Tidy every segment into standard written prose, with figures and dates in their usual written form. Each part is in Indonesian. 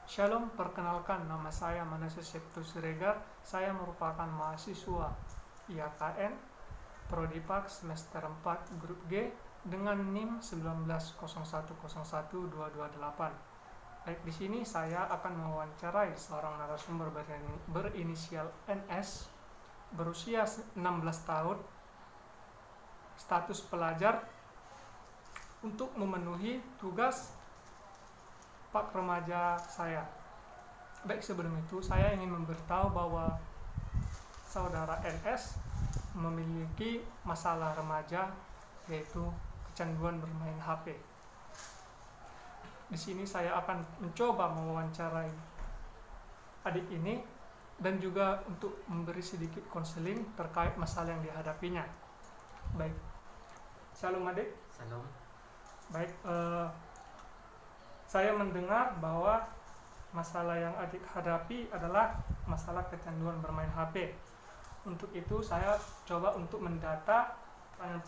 Shalom, perkenalkan nama saya Manasius Septus Siregar. Saya merupakan mahasiswa IAKN Prodi Pak semester 4 Grup G dengan NIM 1901012228. Baik, di sini saya akan mewawancarai seorang narasumber berinisial NS, berusia 16 tahun, status pelajar, untuk memenuhi tugas Pak remaja saya. Baik, sebelum itu saya ingin memberitahu bahwa saudara NS memiliki masalah remaja, yaitu kecanduan bermain HP. Di sini saya akan mencoba mewawancarai adik ini dan juga untuk memberi sedikit konseling terkait masalah yang dihadapinya. Baik, shalom adik. Salam. Baik, saya mendengar bahwa masalah yang adik hadapi adalah masalah kecanduan bermain HP. Untuk itu saya coba untuk mendata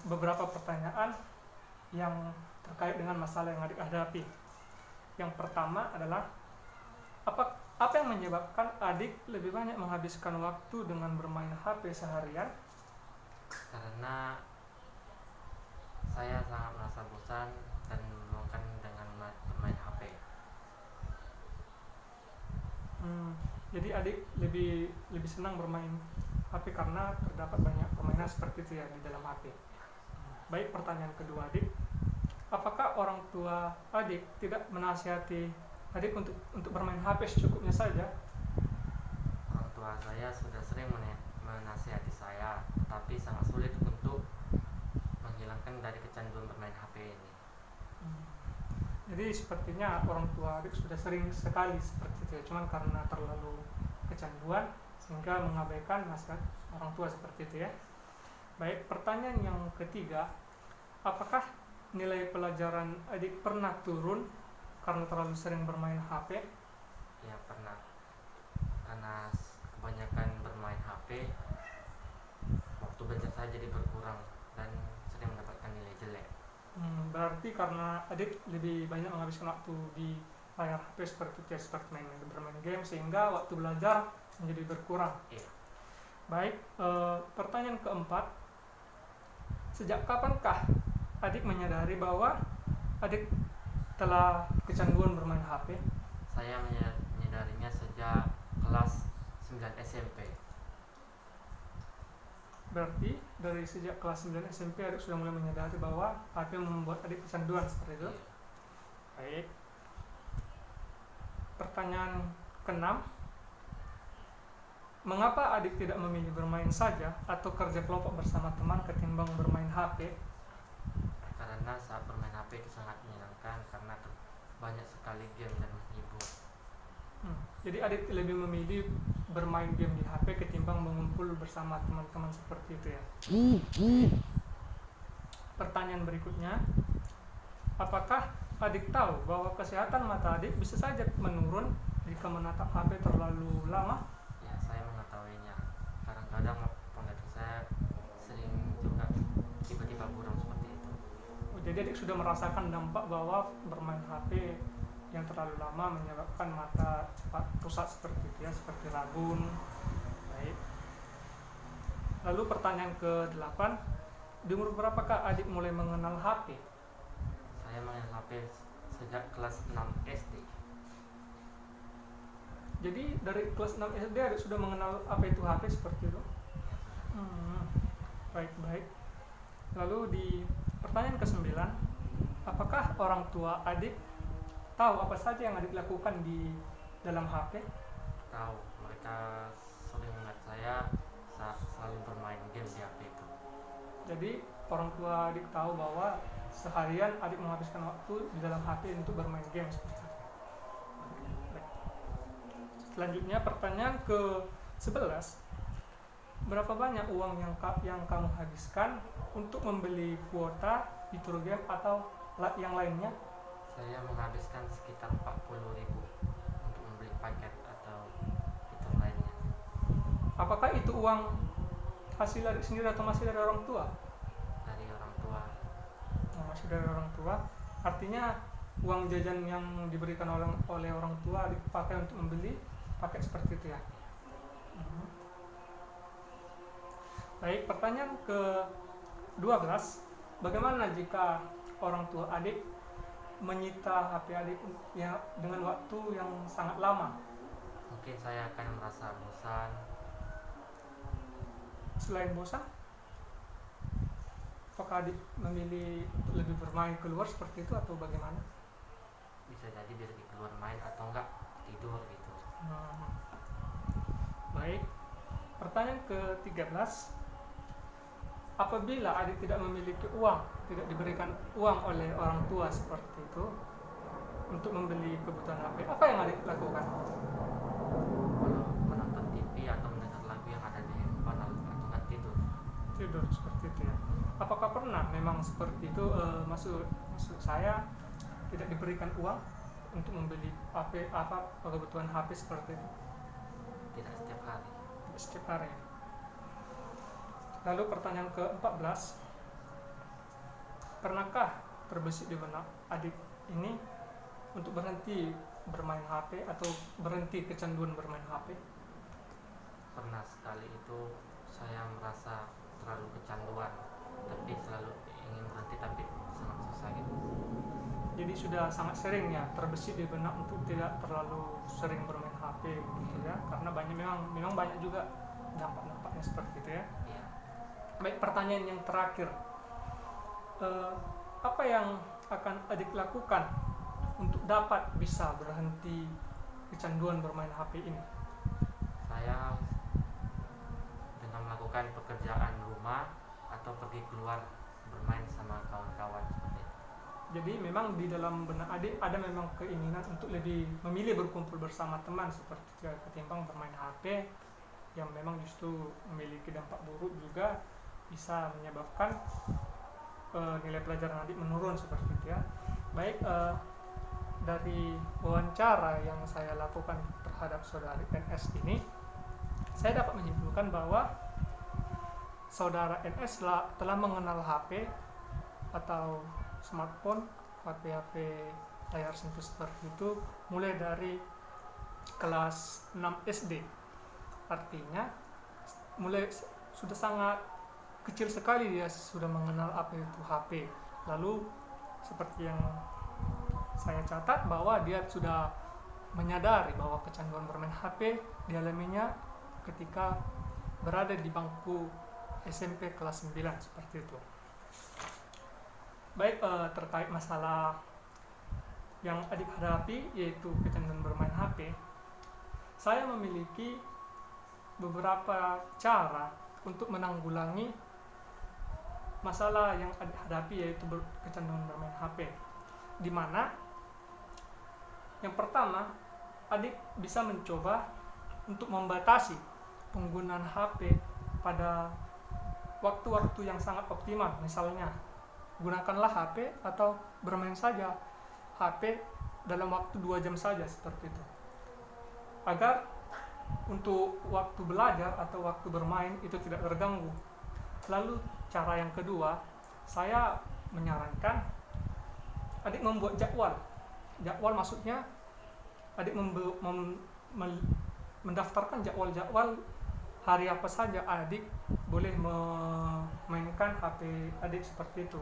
beberapa pertanyaan yang terkait dengan masalah yang adik hadapi. Yang pertama adalah apa yang menyebabkan adik lebih banyak menghabiskan waktu dengan bermain HP seharian? Karena saya sangat merasa bosan dan meluangkan dengan bermain HP. Jadi adik lebih senang bermain HP karena terdapat banyak permainan seperti itu ya di dalam HP. Baik, pertanyaan kedua adik, apakah orang tua adik tidak menasihati adik untuk bermain HP secukupnya saja? Orang tua saya sudah sering menasihati saya, tetapi sangat sulit untuk menghilangkan dari kecanduan bermain HP ini. Jadi sepertinya orang tua adik sudah sering sekali seperti itu ya, cuman karena terlalu kecanduan sehingga mengabaikan nasihat orang tua seperti itu ya. Baik, pertanyaan yang ketiga, apakah nilai pelajaran adik pernah turun karena terlalu sering bermain HP? Ya, pernah. Karena kebanyakan bermain HP, waktu belajar saya jadi berkurang dan sering mendapatkan nilai jelek. Berarti karena adik lebih banyak menghabiskan waktu di layar HP seperti itu ya, seperti bermain game, sehingga waktu belajar menjadi berkurang. Iya. Baik, pertanyaan keempat, sejak kapankah adik menyadari bahwa adik telah kecanduan bermain HP? Saya menyadarinya sejak kelas 9 SMP. Berarti dari sejak kelas 9 SMP adik sudah mulai menyadari bahwa HP membuat adik kecanduan seperti itu. Iya. Baik. Pertanyaan keenam, mengapa adik tidak memilih bermain saja atau kerja kelompok bersama teman ketimbang bermain HP? Karena saat bermain HP itu sangat menyenangkan karena banyak sekali game dan menghibur. Jadi adik lebih memilih bermain game di HP ketimbang mengumpul bersama teman-teman seperti itu ya. Pertanyaan berikutnya, apakah adik tahu bahwa kesehatan mata adik bisa saja menurun jika menatap HP terlalu lama? Ya, saya mengetahuinya. Kadang-kadang penglihatan saya sering juga tiba-tiba buram seperti itu. Jadi adik sudah merasakan dampak bahwa bermain HP yang terlalu lama menyebabkan mata cepat rusak seperti itu ya, seperti rabun. Baik. Lalu pertanyaan ke-8, di umur berapakah adik mulai mengenal HP? Saya mengenal HP sejak kelas 6 SD. Jadi dari kelas 6 SD adik sudah mengenal apa itu HP seperti itu? Ya, sudah. Baik. Lalu di pertanyaan ke-9, apakah orang tua adik tahu apa saja yang adik lakukan di dalam HP? Tahu, mereka sering melihat saya saat selalu bermain game di HP itu. Jadi orang tua adik tahu bahwa seharian adik menghabiskan waktu di dalam HP untuk bermain game seperti itu. Baik. Selanjutnya pertanyaan ke-11, berapa banyak uang yang kamu habiskan untuk membeli kuota fitur game atau yang lainnya? Saya menghabiskan sekitar 40.000 untuk membeli paket atau fitur lainnya. Apakah itu uang hasil adik sendiri atau masih dari orang tua? Dari orang tua. Masih dari orang tua. Artinya uang jajan yang diberikan oleh orang tua dipakai untuk membeli paket seperti itu ya. Mhm. Baik, pertanyaan ke-12, bagaimana jika orang tua adik menyita HP adik ya dengan waktu yang sangat lama? Mungkin saya akan merasa bosan. Selain bosan, apakah adik memilih lebih bermain keluar seperti itu atau bagaimana? Bisa jadi biar keluar main atau enggak tidur gitu. Hmm. Baik, pertanyaan ke-13, apabila adik tidak memiliki uang, tidak diberikan uang oleh orang tua seperti itu untuk membeli kebutuhan HP, apa yang adik lakukan? Kalau menonton TV atau mendengar lagu yang ada di handphone atau enggak tidur. Tidur seperti itu ya. Apakah pernah memang seperti itu? Maksud saya tidak diberikan uang untuk membeli HP kebutuhan HP seperti itu? Tidak setiap hari. Tidak setiap hari. Lalu pertanyaan ke-14, pernahkah terbesit di benak adik ini untuk berhenti bermain HP atau berhenti kecanduan bermain HP? Pernah sekali itu saya merasa terlalu kecanduan, tapi selalu ingin berhenti tapi sangat susah gitu. Jadi sudah sangat sering ya terbesit di benak untuk tidak terlalu sering bermain HP gitu ya, karena memang banyak juga dampak-dampaknya seperti itu ya. Iya. Baik, pertanyaan yang terakhir, apa yang akan adik lakukan untuk dapat bisa berhenti kecanduan bermain HP ini? Saya dengan melakukan pekerjaan rumah atau pergi keluar bermain sama kawan-kawan seperti itu. Jadi memang di dalam benak adik ada memang keinginan untuk lebih memilih berkumpul bersama teman seperti itu ketimbang bermain HP yang memang justru memiliki dampak buruk, juga bisa menyebabkan nilai pelajaran adik menurun seperti itu ya. Baik, dari wawancara yang saya lakukan terhadap saudara NS ini, saya dapat menyimpulkan bahwa saudara NS telah mengenal HP atau smartphone, HP layar sentuh seperti itu mulai dari kelas 6 SD. Artinya sudah sangat kecil sekali dia sudah mengenal apa itu HP. Lalu seperti yang saya catat bahwa dia sudah menyadari bahwa kecanduan bermain HP dialaminya ketika berada di bangku SMP kelas 9 seperti itu. Baik, terkait masalah yang adik hadapi yaitu kecanduan bermain HP, saya memiliki beberapa cara untuk menanggulangi masalah yang adik hadapi yaitu kecanduan bermain HP, di mana yang pertama, adik bisa mencoba untuk membatasi penggunaan HP pada waktu-waktu yang sangat optimal. Misalnya, gunakanlah HP atau bermain saja HP dalam waktu 2 jam saja seperti itu, agar untuk waktu belajar atau waktu bermain itu tidak terganggu. Lalu cara yang kedua, saya menyarankan adik membuat jadwal. Jadwal maksudnya adik mendaftarkan jadwal-jadwal hari apa saja adik boleh memainkan HP adik seperti itu.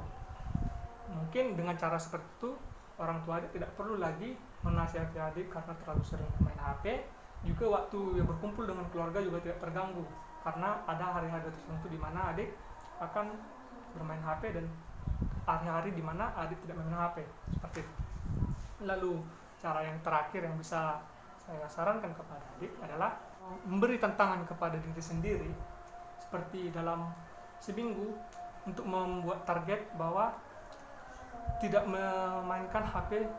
Mungkin dengan cara seperti itu orang tua adik tidak perlu lagi menasihati adik karena terlalu sering main HP. Juga waktu yang berkumpul dengan keluarga juga tidak terganggu, karena ada hari-hari tertentu di mana adik akan bermain HP dan hari-hari di mana adik tidak main HP seperti itu. Lalu cara yang terakhir yang bisa saya sarankan kepada adik adalah memberi tantangan kepada diri sendiri, seperti dalam seminggu untuk membuat target bahwa tidak memainkan HP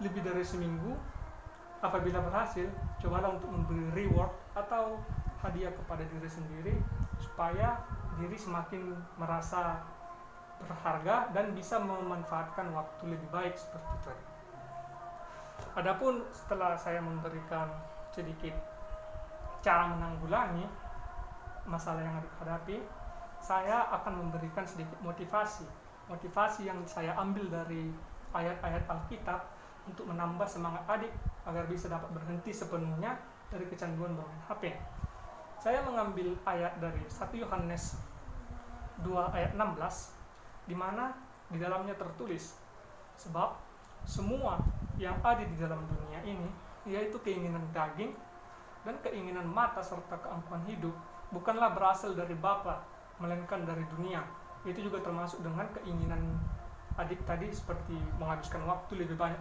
lebih dari seminggu. Apabila berhasil, cobalah untuk memberi reward atau hadiah kepada diri sendiri supaya diri semakin merasa berharga dan bisa memanfaatkan waktu lebih baik seperti itu. Adapun setelah saya memberikan sedikit cara menanggulangi masalah yang dihadapi, saya akan memberikan sedikit motivasi yang saya ambil dari ayat-ayat Alkitab untuk menambah semangat adik agar bisa dapat berhenti sepenuhnya dari kecanduan bermain HP. Saya mengambil ayat dari 1 Yohanes 2 ayat 16, di mana di dalamnya tertulis, sebab semua yang ada di dalam dunia ini, yaitu keinginan daging dan keinginan mata serta keangkuhan hidup, bukanlah berasal dari Bapa, melainkan dari dunia. Itu juga termasuk dengan keinginan adik tadi, seperti menghabiskan waktu lebih banyak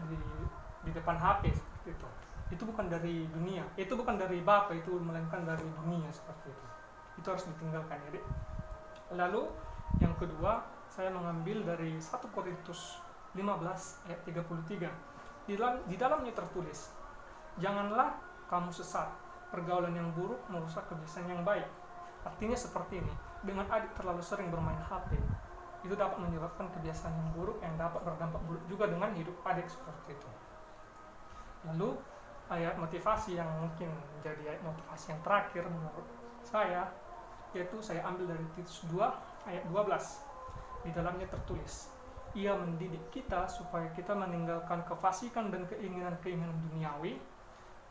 di depan HP seperti itu. Itu bukan dari dunia, itu bukan dari Bapa, itu melainkan dari dunia seperti itu. Itu harus ditinggalkan, adik. Lalu yang kedua, saya mengambil dari 1 Korintus 15 ayat 33. Di dalamnya tertulis, janganlah kamu sesat, pergaulan yang buruk merusak kebiasaan yang baik. Artinya seperti ini, dengan adik terlalu sering bermain HP, itu dapat menyebabkan kebiasaan yang buruk yang dapat berdampak buruk juga dengan hidup adik seperti itu. Lalu ayat motivasi yang mungkin menjadi ayat motivasi yang terakhir menurut saya, yaitu saya ambil dari Titus 2 ayat 12. Di dalamnya tertulis, ia mendidik kita supaya kita meninggalkan kefasikan dan keinginan-keinginan duniawi,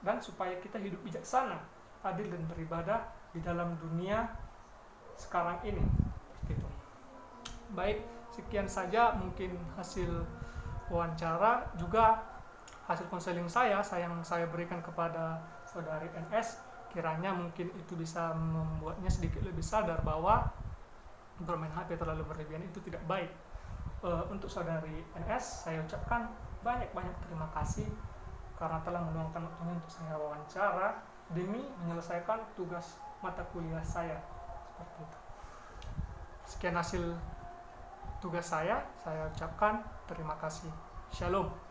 dan supaya kita hidup bijaksana, adil dan beribadah di dalam dunia sekarang ini. Gitu. Baik, sekian saja mungkin hasil wawancara, juga hasil konseling saya yang saya berikan kepada saudari NS. Kiranya mungkin itu bisa membuatnya sedikit lebih sadar bahwa bermain HP terlalu berlebihan itu tidak baik. Untuk saudari NS, saya ucapkan banyak-banyak terima kasih karena telah meluangkan waktunya untuk saya wawancara demi menyelesaikan tugas mata kuliah saya seperti itu. Sekian hasil tugas saya ucapkan terima kasih. Shalom.